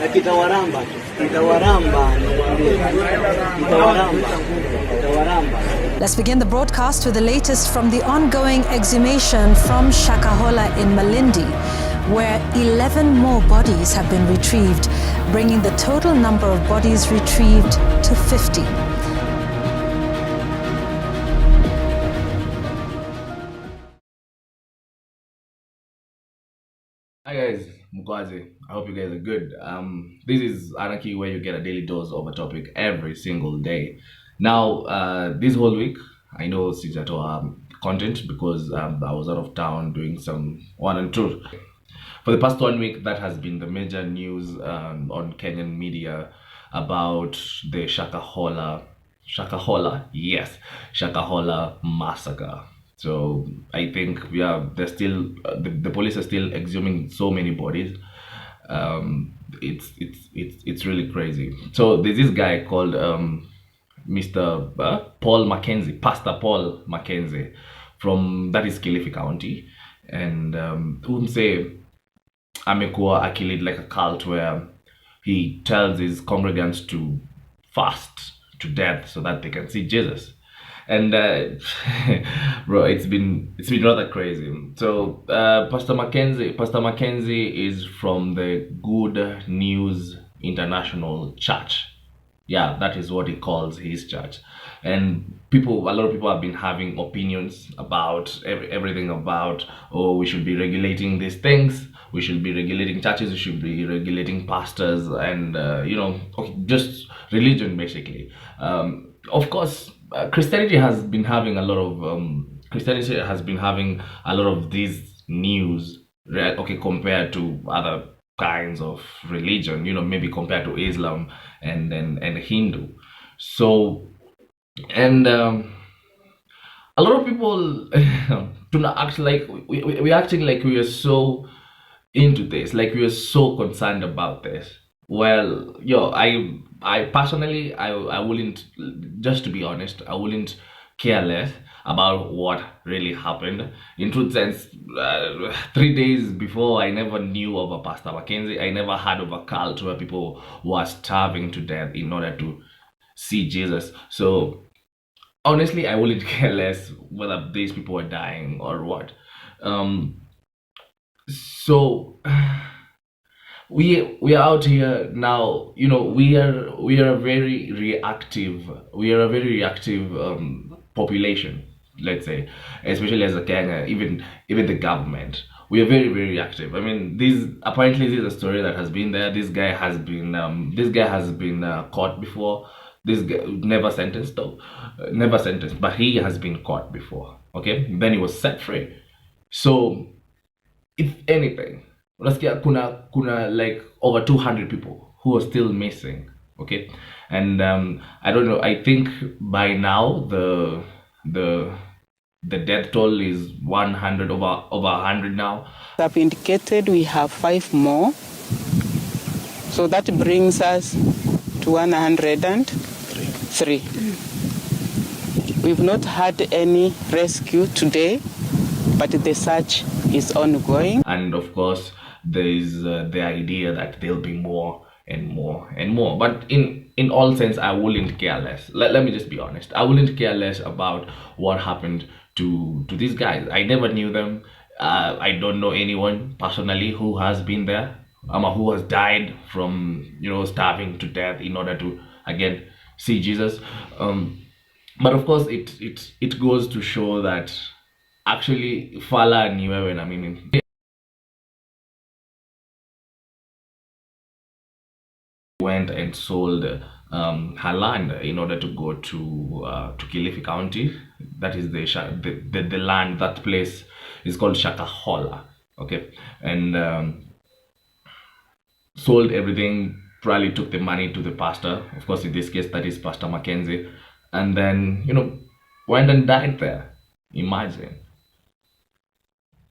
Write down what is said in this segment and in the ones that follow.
Kitawaramba, kitawaramba, kitawaramba, kitawaramba. Let's begin the broadcast with the latest from the ongoing exhumation from Shakahola in Malindi, where 11 more bodies have been retrieved, bringing the total number of bodies retrieved to 50. Hi guys, McKenzie. I hope you guys are good. This is Anarchy, where you get a daily dose of a topic every single day. Now, this whole week, I know Sijato content because I was out of town doing some one and two. For the past 1 week, that has been the major news on Kenyan media about the Shakahola, yes, Shakahola massacre. So I think they're still the police are still exhuming so many bodies. It's really crazy. So there's this guy called Mr. Paul McKenzie, Pastor Paul McKenzie, from that is Kilifi County, and say amekuwa akilid like a cult where he tells his congregants to fast to death so that they can see Jesus. And bro, it's been rather crazy. So Pastor McKenzie is from the Good News International Church. Yeah, that is what he calls his church. And a lot of people have been having opinions about everything about, oh, we should be regulating these things, we should be regulating churches, we should be regulating pastors, and just religion basically. Of course, Christianity has been having a lot of these news, okay, compared to other kinds of religion, maybe compared to Islam and Hindu. So, and a lot of people do not act like we acting like we are so into this, like we are so concerned about this. Well, I personally, I wouldn't, just to be honest, I wouldn't care less about what really happened. In truth sense, 3 days before, I never knew of a Pastor McKenzie. I never heard of a cult where people were starving to death in order to see Jesus. So honestly, I wouldn't care less whether these people are dying or what. So we are out here now. We are a very reactive. We are a very reactive population, let's say, especially as a Kenya. Even the government, we are very, very reactive. I mean, this is a story that has been there. This guy has been caught before. This guy never sentenced though, never sentenced, but he has been caught before. Okay, then he was set free. So if anything, kuna like over 200 people who are still missing. Okay, and I don't know, I think by now the death toll is 100, over 100 now. Have indicated we have 5 more, so that brings us to 103. We've not had any rescue today, but the search is ongoing. And of course, there is the idea that there'll be more and more and more. But in all sense, I wouldn't care less. Let me just be honest. I wouldn't care less about what happened to these guys. I never knew them. I don't know anyone personally who has been there, who has died from starving to death in order to again see Jesus. But of course, it goes to show that actually fala ni wewe na mimi. Went and sold her land in order to go to Kilifi County. That is the land. That place is called Shakahola. Okay, and sold everything. Probably took the money to the pastor. Of course, in this case, that is Pastor McKenzie, and then went and died there. Imagine.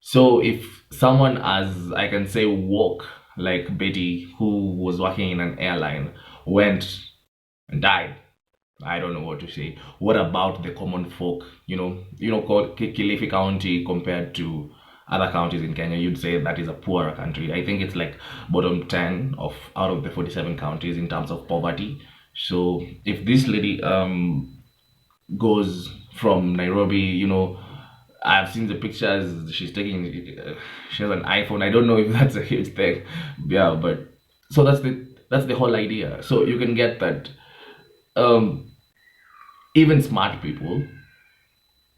So if someone, as I can say, woke like Betty, who was working in an airline, went and died, I don't know what to say. What about the common folk? Called Kilifi County compared to other counties in Kenya, you'd say that is a poorer country. I think it's like bottom 10 of out of the 47 counties in terms of poverty. So if this lady goes from Nairobi, I've seen the pictures she's taking. She has an iPhone. I don't know if that's a huge thing. Yeah, but so that's the whole idea. So you can get that even smart people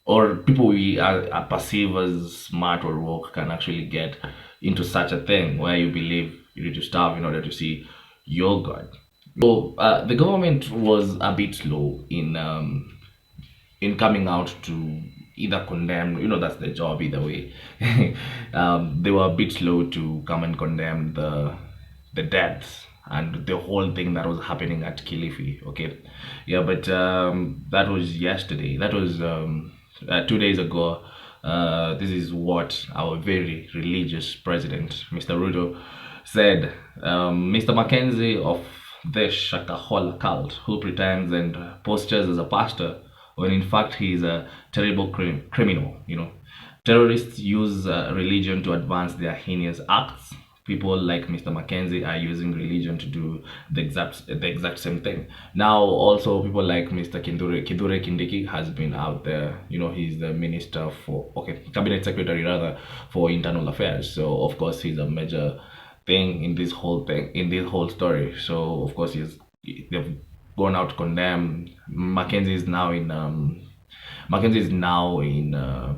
or people we are perceive as smart or woke can actually get into such a thing where you believe you need to starve in order to see your God. So the government was a bit slow in coming out to either condemn, that's their job either way. They were a bit slow to come and condemn the deaths and the whole thing that was happening at Kilifi. Okay, yeah, but that was yesterday. That was 2 days ago. This is what our very religious president, Mr. Ruto, said. Mr. McKenzie of the Shakahola cult, who pretends and postures as a pastor when in fact he is a terrible criminal. Terrorists use religion to advance their heinous acts. People like Mr. McKenzie are using religion to do the exact same thing. Now also people like Mr. Kidure Kindiki has been out there. He's the minister for cabinet secretary rather for internal affairs. So of course he's a major thing in this whole story. So of course they've gone out to condemn. Mackenzie is now in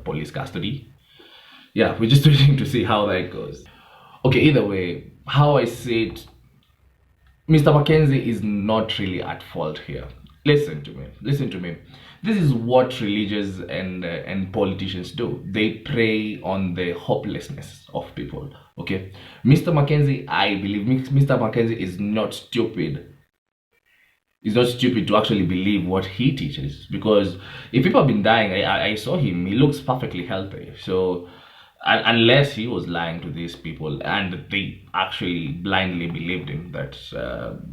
police custody. Yeah, we're just waiting to see how that goes. Okay, either way, how I say it, Mr. McKenzie is not really at fault here. Listen to me. This is what religious and politicians do. They prey on the hopelessness of people. Okay, Mr. McKenzie, I believe Mr. McKenzie is not stupid. He's not stupid to actually believe what he teaches, because if people have been dying, I saw him. He looks perfectly healthy. So unless he was lying to these people and they actually blindly believed him that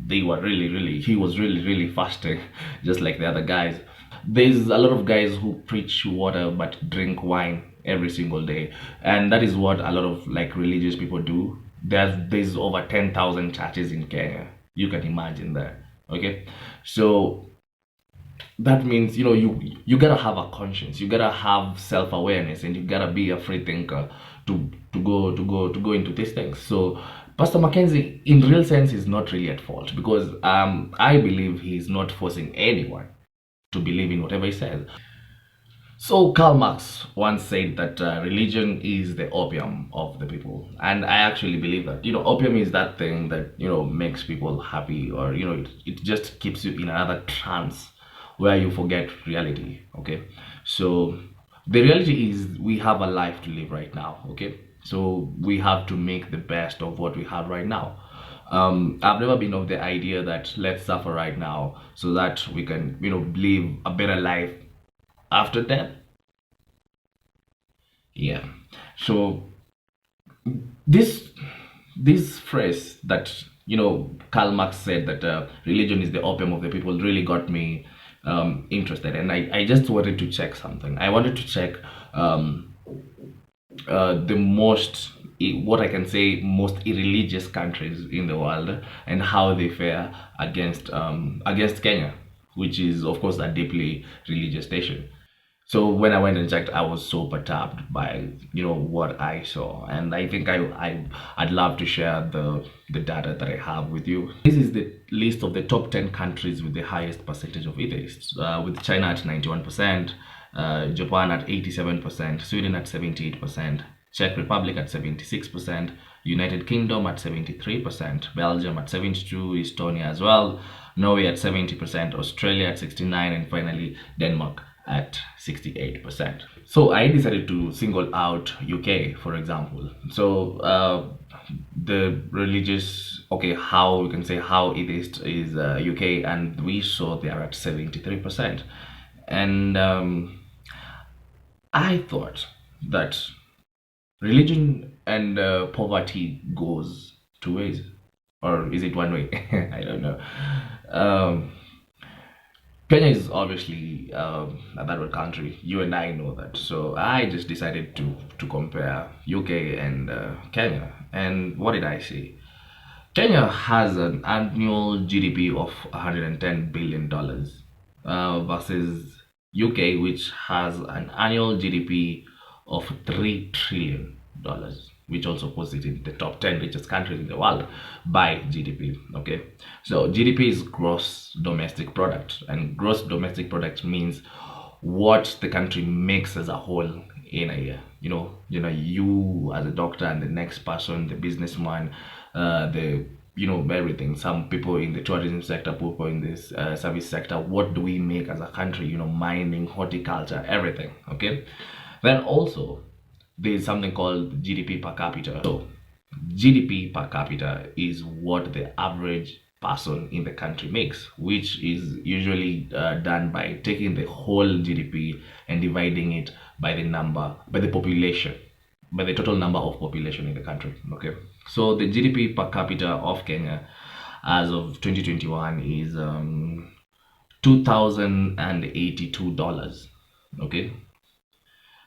he was really fasting just like the other guys. There's a lot of guys who preach water but drink wine every single day, and that is what a lot of religious people do. There's over 10,000 churches in Kenya. You can imagine that. Okay, so that means you gotta have a conscience, you gotta have self-awareness, and you gotta be a free thinker to go into these things. So Pastor McKenzie in real sense is not really at fault, because I believe he's not forcing anyone to believe in whatever he says. So Karl Marx once said that religion is the opium of the people, and I actually believe that. Opium is that thing that makes people happy, or it just keeps you in another trance where you forget reality. Okay, so the reality is we have a life to live right now. Okay, so we have to make the best of what we have right now. I've never been of the idea that let's suffer right now so that we can live a better life after death. Yeah, so this phrase that Karl Marx said that religion is the opium of the people really got me interested, and I just wanted to check something. I wanted to check the most irreligious countries in the world and how they fare against Kenya, which is of course a deeply religious nation. So when I went and checked, I was so perturbed by what I saw, and I think I'd love to share the data that I have with you. This is the list of the top 10 countries with the highest percentage of atheists, with China at 91%, Japan at 87%, Sweden at 78%, Czech Republic at 76%, United Kingdom at 73%, Belgium at 72%, Estonia as well, Norway at 70%, Australia at 69%, and finally Denmark at 68%. So I decided to single out UK, for example. So the religious, how we can say how atheist is UK, and we saw they are at 73%. And I thought that religion and poverty goes two ways, or is it one way? I don't know. Kenya is obviously a third country. You and I know that. So I just decided to compare UK and Kenya. And what did I say? Kenya has an annual GDP of $110 billion versus UK, which has an annual GDP of $3 trillion, which also puts it in the top 10 richest countries in the world by GDP. Okay, so GDP is gross domestic product, and gross domestic product means what the country makes as a whole in a year. You as a doctor and the next person, the businessman, the everything. Some people in the tourism sector, people in this service sector. What do we make as a country? Mining, horticulture, everything. Okay. Then also there's something called GDP per capita. So GDP per capita is what the average person in the country makes, which is usually done by taking the whole GDP and dividing it by the population, by the total number of population in the country. Okay, so the GDP per capita of Kenya as of 2021 is $2,082. Okay,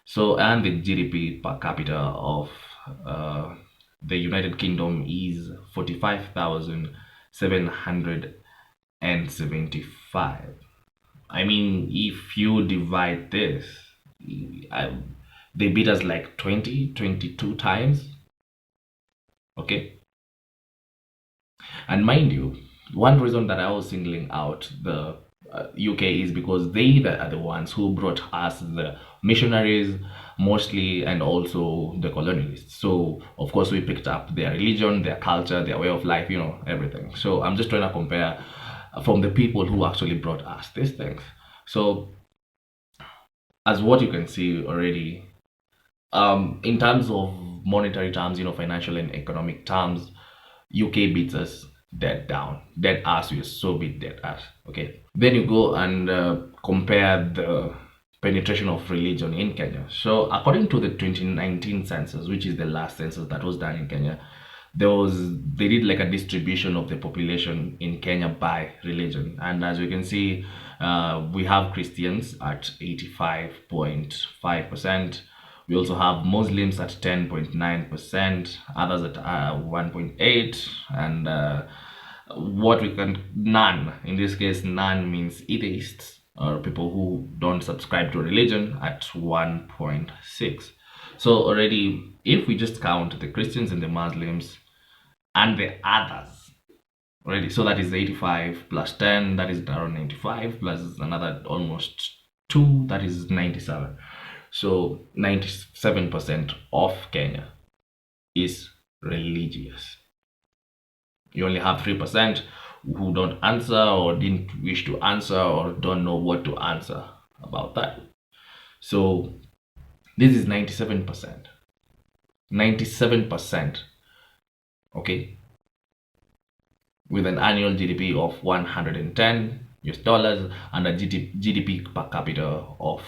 so and the GDP per capita of the United Kingdom is 45,775. I mean, if you divide this, they beat us like 22 times. Okay. And mind you, one reason that I was singling out the UK is because they are the ones who brought us the missionaries mostly, and also the colonialists. So of course we picked up their religion, their culture, their way of life, everything. So I'm just trying to compare from the people who actually brought us these things. So as what you can see already, in terms of monetary terms, financial and economic terms, UK beats us dead ass. We are so beat dead ass. Okay, then you go and compare the penetration of religion in Kenya. So according to the 2019 census, which is the last census that was done in Kenya, they did like a distribution of the population in Kenya by religion, and as you can see, we have Christians at 85.5%. We also have Muslims at 10.9%, others at 1.8%, and none, in this case, none means atheists, or people who don't subscribe to religion, at 1.6%. So already, if we just count the Christians and the Muslims and the others, already, so that is 85 plus 10, that is around 95, plus another almost 2, that is 97. So 97% of Kenya is religious. You only have 3% who don't answer, or didn't wish to answer, or don't know what to answer about that. So this is 97%. 97%. Okay. With an annual GDP of $110 and a GDP per capita of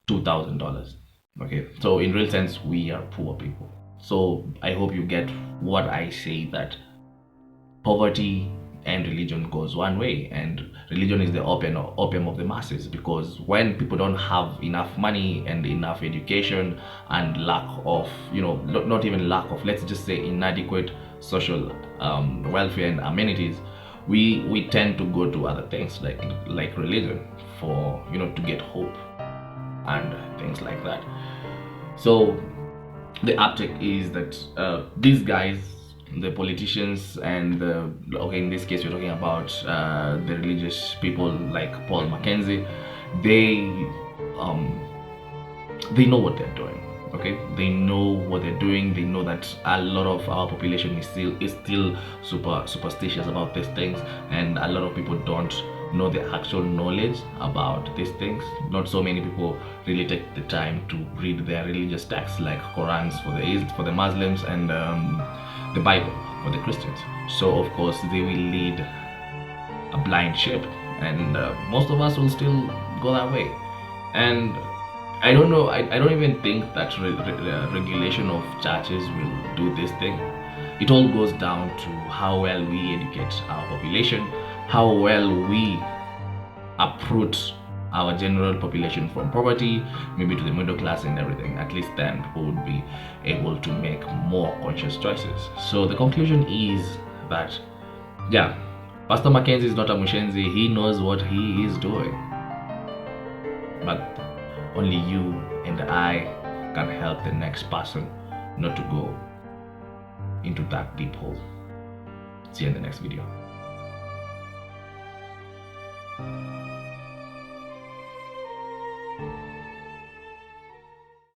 $2,000. Okay, so in real sense, we are poor people. So I hope you get what I say, that poverty and religion goes one way, and religion is the opium of the masses, because when people don't have enough money and enough education and lack of, not even lack of, let's just say inadequate social welfare and amenities, we tend to go to other things like religion for to get hope and things like that. So the uptake is that these guys, the politicians, and in this case we're talking about the religious people like Paul McKenzie, they know what they're doing. Okay, they know what they're doing. They know that a lot of our population is still super superstitious about these things, and a lot of people don't know the actual knowledge about these things. Not so many people really take the time to read their religious texts, like Qurans for the Muslims and the Bible for the Christians. So of course they will lead a blind ship, and most of us will still go that way. And I don't know, I don't even think that regulation of churches will do this thing. It all goes down to how well we educate our population, how well we uproot our general population from poverty, maybe to the middle class and everything. At least then people would be able to make more conscious choices. So the conclusion is that, yeah, Pastor McKenzie is not a Mushenzi. He knows what he is doing. But only you and I can help the next person not to go into that deep hole. See you in the next video.